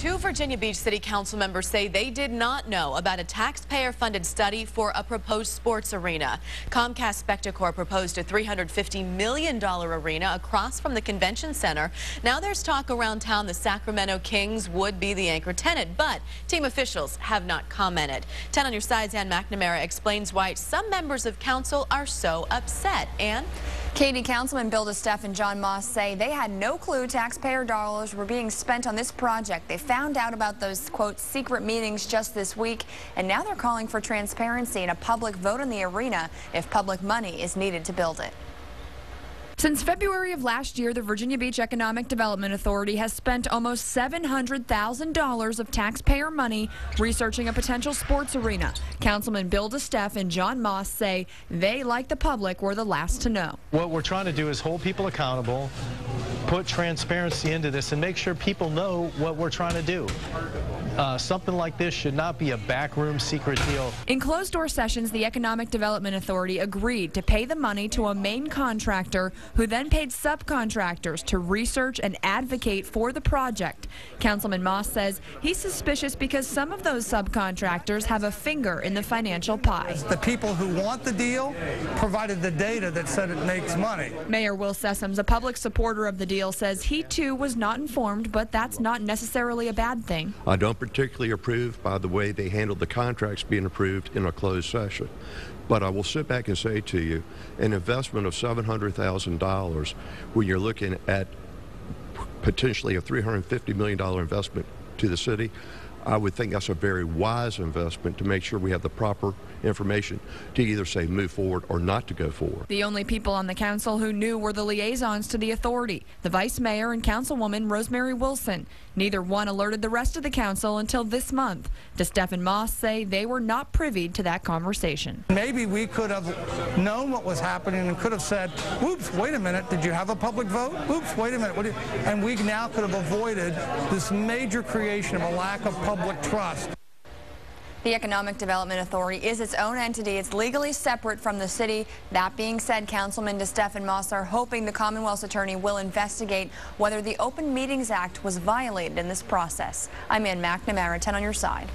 Two Virginia Beach City Council members say they did not know about a taxpayer-funded study for a proposed sports arena. Comcast Spectacor proposed a $350 million arena across from the convention center. Now there's talk around town the Sacramento Kings would be the anchor tenant, but team officials have not commented. 10 on your side's Ann McNamara explains why some members of council are so upset. Ann? Katie, Councilman Bill DeSteff and John Moss say they had no clue taxpayer dollars were being spent on this project. They found out about those, quote, secret meetings just this week, and now they're calling for transparency and a public vote on the arena if public money is needed to build it. Since February of last year, the Virginia Beach Economic Development Authority has spent almost $700,000 of taxpayer money researching a potential sports arena. Councilman Bill DeSteff and John Moss say they, like the public, were the last to know. What we're trying to do is hold people accountable, put transparency into this, and make sure people know what we're trying to do. Something like this should not be a backroom secret deal. In closed-door sessions, the Economic Development Authority agreed to pay the money to a main contractor who then paid subcontractors to research and advocate for the project. Councilman Moss says he's suspicious because some of those subcontractors have a finger in the financial pie. The people who want the deal provided the data that said it makes money. Mayor Will Sessoms, a public supporter of the deal, says he too was not informed, but that's not necessarily a bad thing. I don't particularly approve by the way they handled the contracts being approved in a closed session. But I will sit back and say to you, an investment of $700,000 when you're looking at potentially a $350 million investment to the city, I would think that's a very wise investment to make sure we have the proper information to either say move forward or not to go forward. The only people on the council who knew were the liaisons to the authority, the vice mayor and councilwoman Rosemary Wilson. Neither one alerted the rest of the council until this month. DeSteff and Moss say they were not privy to that conversation. Maybe we could have known what was happening and could have said, oops, wait a minute, did you have a public vote? Oops, wait a minute. And we now could have avoided this major creation of a lack of public trust. The Economic Development Authority is its own entity. It's legally separate from the city. That being said, Councilman DeSteff and Moss are hoping the Commonwealth's attorney will investigate whether the Open Meetings Act was violated in this process. I'm Ann McNamara, 10 on your side.